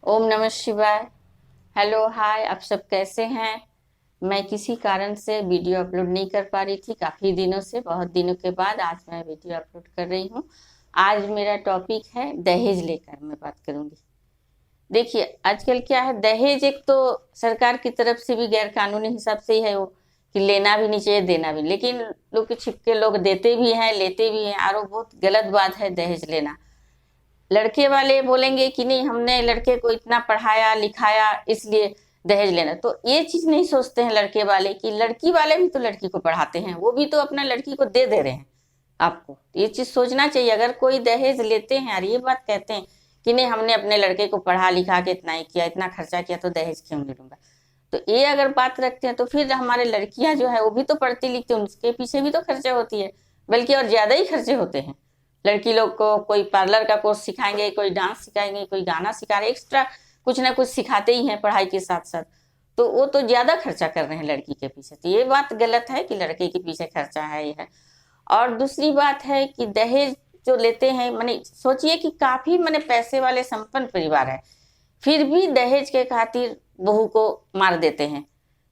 ओम नमः शिवाय। Hello hi, आप सब कैसे हैं? मैं किसी कारण से वीडियो अपलोड नहीं कर पा रही थी काफ़ी दिनों से। बहुत दिनों के बाद आज मैं वीडियो अपलोड कर रही हूँ। आज मेरा टॉपिक है दहेज लेकर मैं बात करूँगी। देखिए आजकल क्या है, दहेज एक तो सरकार की तरफ से भी गैर कानूनी हिसाब से ही है वो, कि लेना भी नहीं चाहिए देना भी, लेकिन लोग के छिपके लोग देते भी हैं लेते भी हैं, और वो बहुत गलत बात है दहेज लेना। लड़के वाले बोलेंगे कि नहीं, हमने लड़के को इतना पढ़ाया लिखाया इसलिए दहेज लेना। तो ये चीज नहीं सोचते हैं लड़के वाले कि लड़की वाले भी तो लड़की को पढ़ाते हैं, वो भी तो अपना लड़की को दे रहे हैं आपको। ये चीज सोचना चाहिए। अगर कोई दहेज लेते हैं और ये बात कहते हैं कि नहीं हमने अपने लड़के को पढ़ा लिखा के इतना ही किया, इतना खर्चा किया, तो दहेज क्यों नहीं लूंगा। तो ये अगर बात रखते हैं तो फिर हमारे लड़कियां जो है वो भी तो पढ़ती लिखती हैं, उनके पीछे भी तो खर्चे होती है, बल्कि और ज्यादा ही खर्चे होते हैं। लड़की लोग को कोई पार्लर का कोर्स सिखाएंगे, कोई डांस सिखाएंगे, कोई गाना सिखा रहे, एक्स्ट्रा कुछ ना कुछ सिखाते ही हैं पढ़ाई के साथ साथ। तो वो तो ज्यादा खर्चा कर रहे हैं लड़की के पीछे। तो ये बात गलत है कि लड़के के पीछे खर्चा है, ये है। और दूसरी बात है कि दहेज जो लेते हैं, माने सोचिए कि काफी माने पैसे वाले संपन्न परिवार है, फिर भी दहेज के खातिर बहू को मार देते हैं,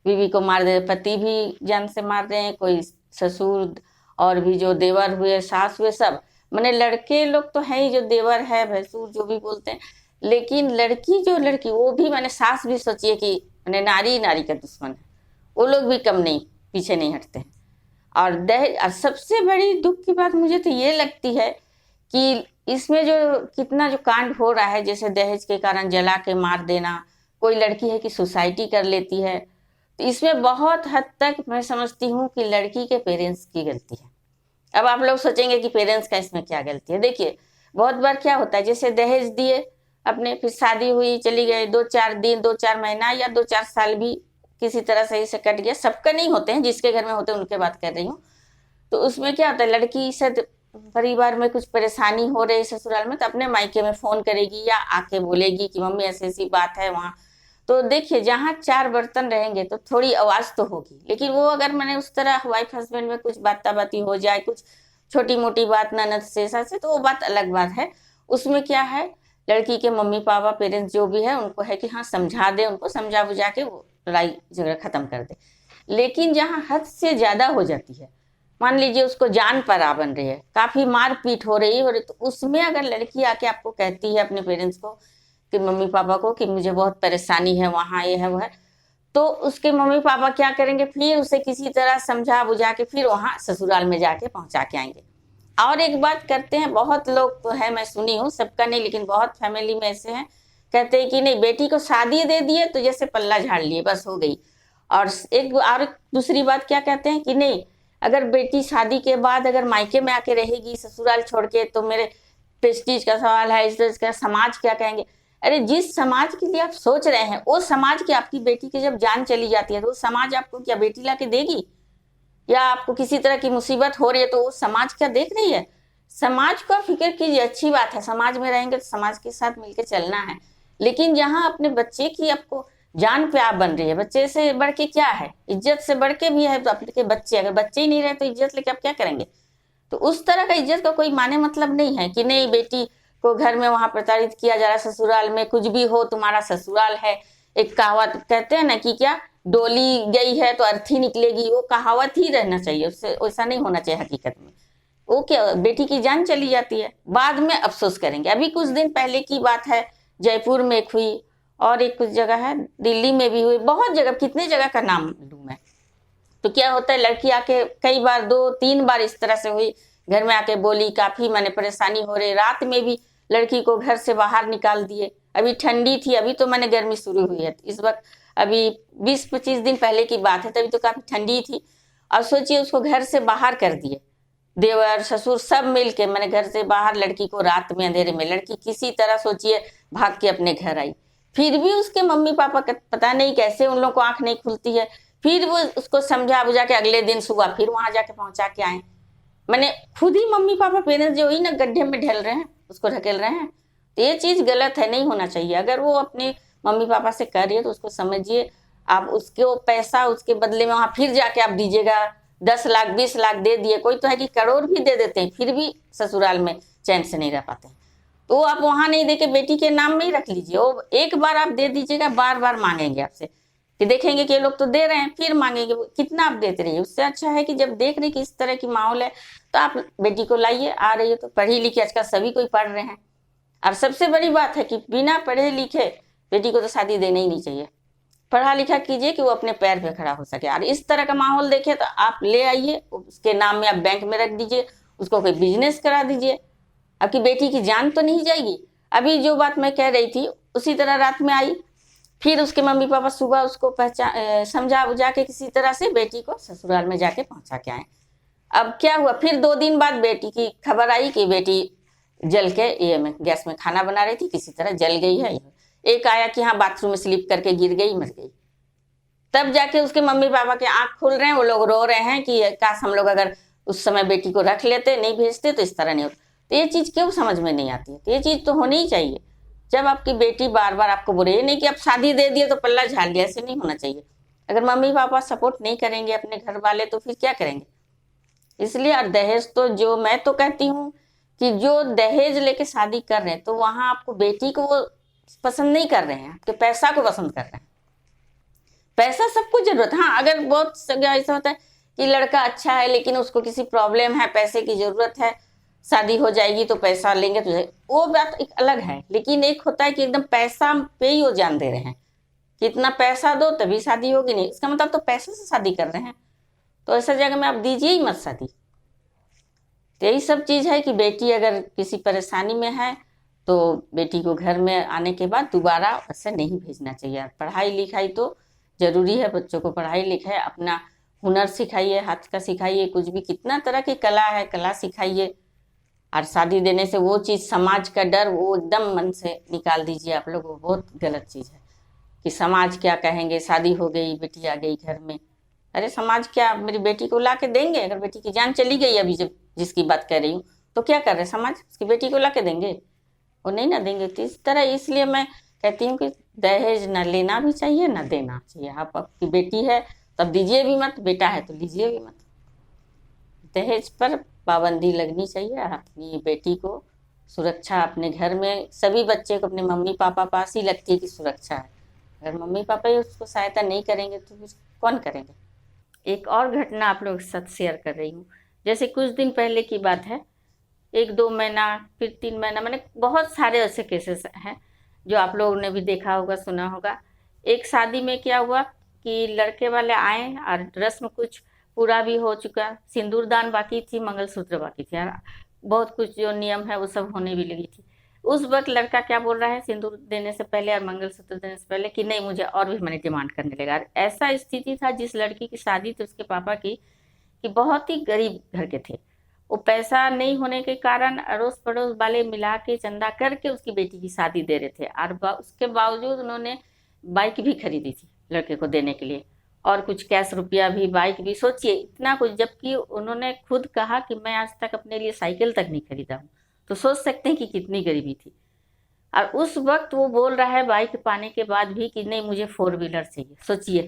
बीवी को मार दे, पति भी जान से मार रहे हैं, कोई ससुर और भी जो देवर हुए सास हुए सब। माने लड़के लोग तो है ही, जो देवर है भैंसुर जो भी बोलते हैं, लेकिन लड़की वो भी माने सास भी सोचिए कि माने नारी नारी का दुश्मन है, वो लोग भी कम नहीं पीछे नहीं हटते हैं। और दहेज, और सबसे बड़ी दुख की बात मुझे तो ये लगती है कि इसमें जो कितना जो कांड हो रहा है, जैसे दहेज के कारण जला के मार देना, कोई लड़की है कि सुसाइटी कर लेती है, तो इसमें बहुत हद तक मैं समझती हूँ कि लड़की के पेरेंट्स की गलती है। अब आप लोग सोचेंगे कि पेरेंट्स का इसमें क्या गलती है। देखिए बहुत बार क्या होता है, जैसे दहेज दिए अपने, फिर शादी हुई चली गई, 2-4 दिन 2-4 महीना या 2-4 साल भी किसी तरह सही से कट गया। सबका नहीं होते हैं, जिसके घर में होते हैं उनके बात कर रही हूँ। तो उसमें क्या होता है, लड़की से परिवार में कुछ परेशानी हो रही ससुराल में, तो अपने मायके में फोन करेगी या आके बोलेगी कि मम्मी ऐसी ऐसी बात है वहाँ। तो देखिए जहाँ 4 बर्तन रहेंगे तो थोड़ी आवाज तो होगी, लेकिन वो अगर मैंने उस तरह वाइफ हस्बैंड में कुछ बाती हो जाए, कुछ छोटी मोटी बात ननद से सास से, तो वो बात अलग बात है। उसमें क्या है, लड़की के मम्मी पापा पेरेंट्स जो भी है उनको है कि हाँ समझा दे, उनको समझा बुझा के वो लड़ाई झगड़ा खत्म कर दे। लेकिन जहाँ हद से ज्यादा हो जाती है, मान लीजिए उसको जान पर आ बन रही है, काफी मार पीट हो रही है, तो उसमें अगर लड़की आके आपको कहती है अपने पेरेंट्स को कि मम्मी पापा को कि मुझे बहुत परेशानी है वहाँ, ये है वो है, तो उसके मम्मी पापा क्या करेंगे, फिर उसे किसी तरह समझा बुझा के फिर वहां ससुराल में जाके पहुंचा के आएंगे। और एक बात करते हैं बहुत लोग, तो है मैं सुनी हूँ, सबका नहीं लेकिन बहुत फैमिली में ऐसे हैं, कहते हैं कि नहीं बेटी को शादी दे दिए तो जैसे पल्ला झाड़ लिए बस हो गई। और दूसरी बात क्या कहते हैं कि नहीं, अगर बेटी शादी के बाद अगर मायके में आके रहेगी ससुराल छोड़ के, तो मेरे प्रेस्टीज का सवाल है, इस का समाज क्या कहेंगे। अरे जिस समाज के लिए आप सोच रहे हैं, वो समाज की आपकी बेटी की जब जान चली जाती है तो वो समाज आपको क्या बेटी ला के देगी? या आपको किसी तरह की मुसीबत हो रही है तो वो समाज क्या देख रही है? समाज को फिक्र कीजिए, अच्छी बात है, समाज में रहेंगे तो समाज के साथ मिलकर चलना है। लेकिन जहाँ अपने बच्चे की आपको जान पे आप बन रही है, बच्चे से बढ़ के क्या है, इज्जत से बढ़ के भी है तो अपने बच्चे, अगर बच्चे ही नहीं रहे तो इज्जत लेके आप क्या करेंगे? तो उस तरह का इज्जत का कोई माने मतलब नहीं है कि नहीं बेटी को घर में वहां प्रताड़ित किया जा रहा है, ससुराल में कुछ भी हो तुम्हारा ससुराल है। एक कहावत कहते हैं ना कि क्या, डोली गई है तो अर्थी निकलेगी, वो कहावत ही रहना चाहिए, उससे वैसा नहीं होना चाहिए हकीकत में। वो क्या, बेटी की जान चली जाती है बाद में अफसोस करेंगे। अभी कुछ दिन पहले की बात है, जयपुर में एक हुई, और एक कुछ जगह है दिल्ली में भी हुई, बहुत जगह, कितने जगह का नाम लूं मैं। तो क्या होता है, लड़की आके कई बार 2-3 बार इस तरह से हुई, घर में आके बोली काफी मैंने परेशानी हो रही, रात में भी लड़की को घर से बाहर निकाल दिए। अभी ठंडी थी, अभी तो मैंने गर्मी शुरू हुई है इस वक्त, अभी 20-25 दिन पहले की बात है, तभी तो काफी ठंडी थी। और सोचिए उसको घर से बाहर कर दिए, देवर ससुर सब मिल के मैंने घर से बाहर, लड़की को रात में अंधेरे में, लड़की किसी तरह सोचिए भाग के अपने घर आई। फिर भी उसके मम्मी पापा पता नहीं कैसे उन लोगों को आंख नहीं खुलती है, फिर वो उसको समझा बुझा के अगले दिन सुबह फिर वहां जाके पहुंचा के आए। मैंने खुद ही मम्मी पापा पेरेंट्स जो ही ना गड्ढे में ढल रहे हैं, उसको ढकेल रहे हैं। तो ये चीज गलत है, नहीं होना चाहिए। अगर वो अपने मम्मी पापा से कर रही है तो उसको समझिए, आप उसके पैसा उसके बदले में वहां फिर जाके आप दीजिएगा। 10 लाख 20 लाख दे दिए, कोई तो है कि करोड़ भी दे देते हैं, फिर भी ससुराल में चैन से नहीं रह पाते हैं। तो आप वहां नहीं देके बेटी के नाम में ही रख लीजिए। वो एक बार आप दे दीजिएगा, बार बार मांगेंगे आपसे कि देखेंगे कि ये लोग तो दे रहे हैं, फिर मांगेंगे कितना आप देते रहिए। उससे अच्छा है कि जब देख रहे कि इस तरह की माहौल है तो आप बेटी को लाइए। आ रही है तो पढ़ी लिखी, आजकल सभी कोई पढ़ रहे हैं। और सबसे बड़ी बात है कि बिना पढ़े लिखे बेटी को तो शादी देना ही नहीं चाहिए। पढ़ा लिखा कीजिए कि वो अपने पैर पे खड़ा हो सके। और इस तरह का माहौल देखे तो आप ले आइए, उसके नाम में आप बैंक में रख दीजिए, उसको कोई बिजनेस करा दीजिए। आपकी बेटी की जान तो नहीं जाएगी। अभी जो बात मैं कह रही थी उसी तरह रात में आई, फिर उसके मम्मी पापा सुबह उसको समझा बुझा के किसी तरह से बेटी को ससुराल में जाके पहुंचा के आए। अब क्या हुआ, फिर 2 दिन बाद बेटी की खबर आई कि बेटी जल के ये में गैस में खाना बना रही थी, किसी तरह जल गई है। एक आया कि हाँ बाथरूम में स्लिप करके गिर गई, मर गई। तब जाके उसके मम्मी पापा के आंख खुल रहे हैं, वो लोग रो रहे हैं कि काश हम लोग अगर उस समय बेटी को रख लेते, नहीं भेजते तो इस तरह नहीं होता। तो ये चीज क्यों समझ में नहीं आती है? तो ये चीज तो होनी ही चाहिए। जब आपकी बेटी बार बार आपको बोले, नहीं कि आप शादी दे दिए तो पल्ला झाड़ लिया, ऐसे नहीं होना चाहिए। अगर मम्मी पापा सपोर्ट नहीं करेंगे अपने घर वाले तो फिर क्या करेंगे? इसलिए और दहेज तो जो मैं तो कहती हूँ कि जो दहेज लेके शादी कर रहे हैं तो वहां आपको बेटी को वो पसंद नहीं कर रहे हैं, आपके पैसा को पसंद कर रहे हैं। पैसा सबको जरूरत, हाँ अगर बहुत ऐसा होता है कि लड़का अच्छा है लेकिन उसको किसी प्रॉब्लम है, पैसे की जरूरत है, शादी हो जाएगी तो पैसा लेंगे तो वो बात एक अलग है। लेकिन एक होता है कि एकदम पैसा पे ही वो जान दे रहे हैं कि इतना पैसा दो तभी शादी होगी, नहीं इसका मतलब तो पैसे से शादी कर रहे हैं। तो ऐसा जगह में आप दीजिए ही मत शादी। तो यही सब चीज है कि बेटी अगर किसी परेशानी में है तो बेटी को घर में आने के बाद दोबारा ऐसे नहीं भेजना चाहिए। पढ़ाई लिखाई तो जरूरी है, बच्चों को पढ़ाई लिखाई, अपना हुनर सिखाइए, हाथ का सिखाइए, कुछ भी कितना तरह की कला है कला सिखाइए। और शादी देने से वो चीज समाज का डर वो एकदम मन से निकाल दीजिए आप लोग। वो बहुत गलत चीज है कि समाज क्या कहेंगे, शादी हो गई बेटी आ गई घर में। अरे समाज क्या मेरी बेटी को ला के देंगे? अगर बेटी की जान चली गई अभी जब जिसकी बात कर रही हूँ तो क्या कर रहे समाज, उसकी बेटी को ला के देंगे? वो नहीं ना देंगे। तो इस तरह इसलिए मैं कहती हूँ कि दहेज न लेना भी चाहिए न देना चाहिए। आप आपकी बेटी है तब दीजिए भी मत, बेटा है तो लीजिए भी मत। दहेज पर पाबंदी लगनी चाहिए। अपनी बेटी को सुरक्षा अपने घर में, सभी बच्चे को अपने मम्मी पापा पास ही लगती है कि सुरक्षा है। अगर मम्मी पापा ही उसको सहायता नहीं करेंगे तो फिर कौन करेंगे? एक और घटना आप लोगों के साथ शेयर कर रही हूँ। जैसे कुछ दिन पहले की बात है, 1-2 महीना फिर 3 महीना, मैंने बहुत सारे ऐसे केसेस हैं जो आप लोगों ने भी देखा होगा सुना होगा। एक शादी में क्या हुआ कि लड़के वाले आए और रस्म कुछ पूरा भी हो चुका, सिंदूर दान बाकी थी, मंगलसूत्र बाकी थी यार, बहुत कुछ जो नियम है वो सब होने भी लगी थी। उस वक्त लड़का क्या बोल रहा है सिंदूर देने से पहले और मंगलसूत्र देने से पहले कि नहीं मुझे और भी मनी डिमांड करने लगा। और ऐसा स्थिति था जिस लड़की की शादी थी उसके पापा की कि बहुत ही गरीब घर के थे। वो पैसा नहीं होने के कारण अड़ोस पड़ोस वाले मिला के चंदा करके उसकी बेटी की शादी दे रहे थे। और उसके बावजूद उन्होंने बाइक भी खरीदी थी लड़के को देने के लिए, और कुछ कैश रुपया भी, बाइक भी, सोचिए इतना कुछ। जबकि उन्होंने खुद कहा कि मैं आज तक अपने लिए साइकिल तक नहीं खरीदा हूँ। तो सोच सकते हैं कि कितनी गरीबी थी। और उस वक्त वो बोल रहा है बाइक पाने के बाद भी कि नहीं मुझे 4 व्हीलर चाहिए। सोचिए,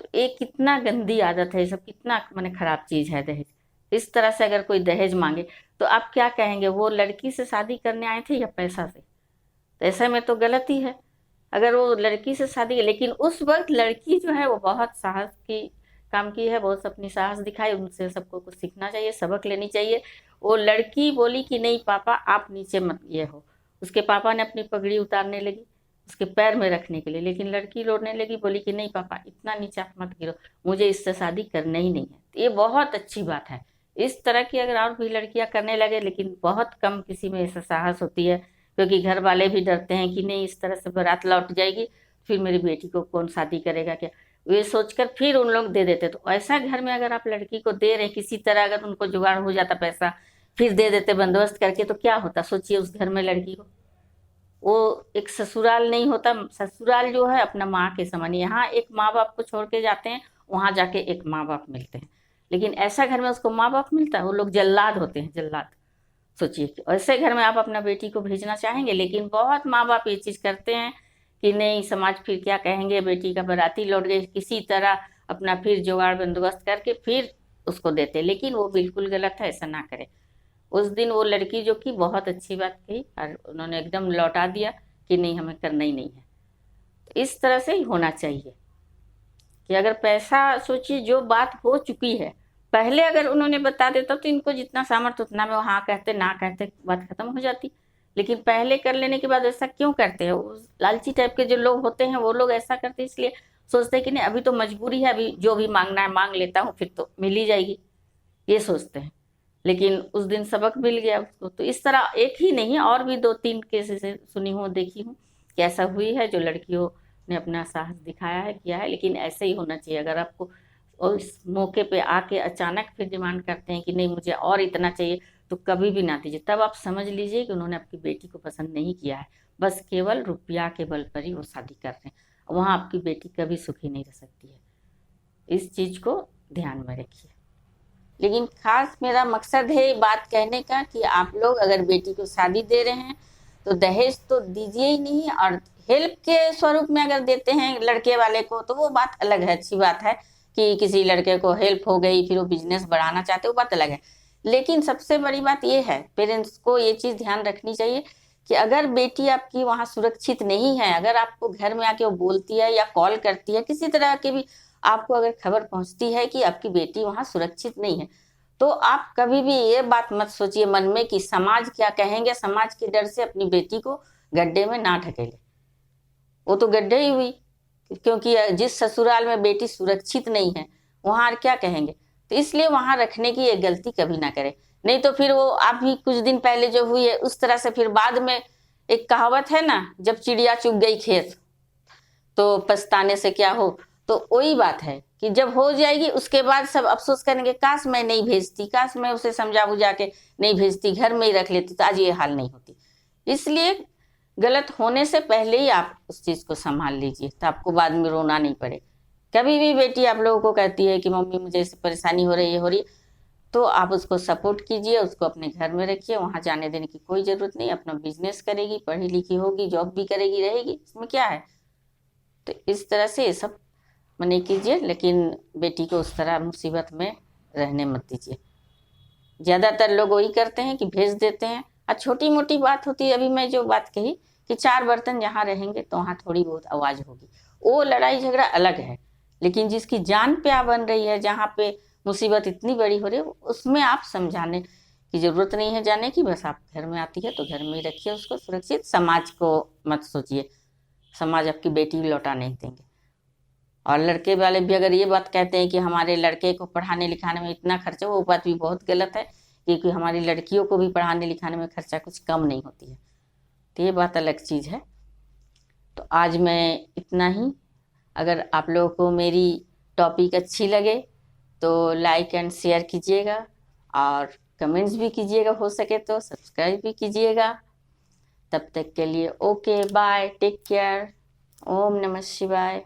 तो एक कितना गंदी आदत है ये सब, कितना मैंने खराब चीज है दहेज। इस तरह से अगर कोई दहेज मांगे तो आप क्या कहेंगे, वो लड़की से शादी करने आए थे या पैसा से? तो ऐसे में तो गलत ही है। अगर वो लड़की से शादी, लेकिन उस वक्त लड़की जो है वो बहुत साहस की काम की है, बहुत अपनी साहस दिखाई, उनसे सबको कुछ सीखना चाहिए, सबक लेनी चाहिए। वो लड़की बोली कि नहीं पापा आप नीचे मत ये हो। उसके पापा ने अपनी पगड़ी उतारने लगी उसके पैर में रखने के लिए, लेकिन लड़की रोने लगी, बोली कि नहीं पापा इतना नीचा मत गिरो, मुझे इससे शादी करना ही नहीं है। तो ये बहुत अच्छी बात है। इस तरह की अगर और भी लड़कियां करने लगे, लेकिन बहुत कम किसी में ऐसा साहस होती है, क्योंकि घर वाले भी डरते हैं कि नहीं इस तरह से बारात लौट जाएगी फिर मेरी बेटी को कौन शादी करेगा क्या, वे सोचकर फिर उन लोग दे देते। तो ऐसा घर में अगर आप लड़की को दे रहे किसी तरह, अगर उनको जुगाड़ हो जाता पैसा फिर दे देते बंदोबस्त करके, तो क्या होता सोचिए उस घर में लड़की को। वो एक ससुराल नहीं होता, ससुराल जो है अपना माँ के समान। यहाँ एक माँ बाप को छोड़ के जाते हैं, वहां जाके एक माँ बाप मिलते हैं, लेकिन ऐसा घर में उसको माँ बाप मिलता है? वो लोग जल्लाद होते हैं, जल्लाद। सोचिए कि ऐसे घर में आप अपना बेटी को भेजना चाहेंगे? लेकिन बहुत माँ बाप ये चीज करते हैं कि नहीं समाज फिर क्या कहेंगे, बेटी का बाराती लौट गई, किसी तरह अपना फिर जुगाड़ बंदोबस्त करके फिर उसको देते। लेकिन वो बिल्कुल गलत है, ऐसा ना करें। उस दिन वो लड़की जो कि बहुत अच्छी बात कही और उन्होंने एकदम लौटा दिया कि नहीं, हमें करना ही नहीं है। तो इस तरह से ही होना चाहिए कि अगर पैसा, सोचिए जो बात हो चुकी है, पहले अगर उन्होंने बता देता तो इनको जितना सामर्थ्य उतना में वो हाँ कहते ना कहते, बात खत्म हो जाती। लेकिन पहले कर लेने के बाद ऐसा क्यों करते हैं? वो लालची टाइप के जो लोग होते हैं वो लोग ऐसा करते हैं, इसलिए सोचते हैं कि नहीं अभी तो मजबूरी है, अभी जो भी मांगना है मांग लेता हूँ, फिर तो मिल ही जाएगी, ये सोचते हैं। लेकिन उस दिन सबक मिल गया उसको। तो इस तरह एक ही नहीं, और भी 2-3 केसेस सुनी हूँ, देखी हूँ कि ऐसा हुई है, जो लड़कियों ने अपना साहस दिखाया है, किया है। लेकिन ऐसे ही होना चाहिए। अगर आपको उस मौके पे आके अचानक फिर डिमांड करते हैं कि नहीं मुझे और इतना चाहिए, तो कभी भी ना दीजिए। तब आप समझ लीजिए कि उन्होंने आपकी बेटी को पसंद नहीं किया है, बस केवल रुपया के बल पर ही वो शादी कर रहे हैं। वहाँ आपकी बेटी कभी सुखी नहीं रह सकती है। इस चीज को ध्यान में रखिए। लेकिन खास मेरा मकसद है ये बात कहने का कि आप लोग अगर बेटी को शादी दे रहे हैं तो दहेज तो दीजिए ही नहीं, और हेल्प के स्वरूप में अगर देते हैं लड़के वाले को तो वो बात अलग है, अच्छी बात है कि किसी लड़के को हेल्प हो गई, फिर वो बिजनेस बढ़ाना चाहते, वो बात अलग है। लेकिन सबसे बड़ी बात ये है, पेरेंट्स को ये चीज ध्यान रखनी चाहिए कि अगर बेटी आपकी वहाँ सुरक्षित नहीं है, अगर आपको घर में आके वो बोलती है या कॉल करती है, किसी तरह के भी आपको अगर खबर पहुंचती है कि आपकी बेटी वहां सुरक्षित नहीं है, तो आप कभी भी ये बात मत सोचिए मन में कि समाज क्या कहेंगे, समाज के डर से अपनी बेटी को गड्ढे में ना ढकेले। वो तो गड्ढे ही हुई, क्योंकि जिस ससुराल में बेटी सुरक्षित नहीं है वहां क्या कहेंगे। तो इसलिए वहां रखने की ये गलती कभी ना करे, नहीं तो फिर वो आप भी कुछ दिन पहले जो हुई है उस तरह से फिर बाद में, एक कहावत है ना, जब चिड़िया चुग गई खेत तो पछताने से क्या हो। तो वही बात है कि जब हो जाएगी उसके बाद सब अफसोस करेंगे, काश मैं नहीं भेजती, काश मैं उसे समझा बुझा के नहीं भेजती, घर में ही रख लेती, तो आज ये हाल नहीं होती। इसलिए गलत होने से पहले ही आप उस चीज को संभाल लीजिए, तो आपको बाद में रोना नहीं पड़े। कभी भी बेटी आप लोगों को कहती है कि मम्मी मुझे ऐसी परेशानी हो रही है, तो आप उसको सपोर्ट कीजिए, उसको अपने घर में रखिए, वहां जाने देने की कोई जरूरत नहीं। अपना बिजनेस करेगी, पढ़ी लिखी होगी, जॉब भी करेगी, रहेगी, इसमें क्या है। तो इस तरह से ये सब मने कीजिए, लेकिन बेटी को उस तरह मुसीबत में रहने मत दीजिए। ज्यादातर लोग वही करते हैं कि भेज देते हैं, और छोटी मोटी बात होती है। अभी मैं जो बात कही कि 4 बर्तन जहाँ रहेंगे तो वहाँ थोड़ी बहुत आवाज होगी, वो लड़ाई झगड़ा अलग है। लेकिन जिसकी जान पे आ बन रही है, जहाँ पे मुसीबत इतनी बड़ी हो रही है, उसमें आप समझाने की जरूरत नहीं है जाने की। बस आप घर में आती है तो घर में ही रखिए उसको सुरक्षित। समाज को मत सोचिए, समाज आपकी बेटी लौटा नहीं देंगे। और लड़के वाले भी अगर ये बात कहते हैं कि हमारे लड़के को पढ़ाने लिखाने में इतना खर्चा, वो बात भी बहुत गलत है, क्योंकि हमारी लड़कियों को भी पढ़ाने लिखाने में खर्चा कुछ कम नहीं होती है। तो ये बात अलग चीज़ है। तो आज मैं इतना ही। अगर आप लोगों को मेरी टॉपिक अच्छी लगे तो लाइक एंड शेयर कीजिएगा, और कमेंट्स भी कीजिएगा, हो सके तो सब्सक्राइब भी कीजिएगा। तब तक के लिए ओके, बाय, टेक केयर, ओम नमः शिवाय।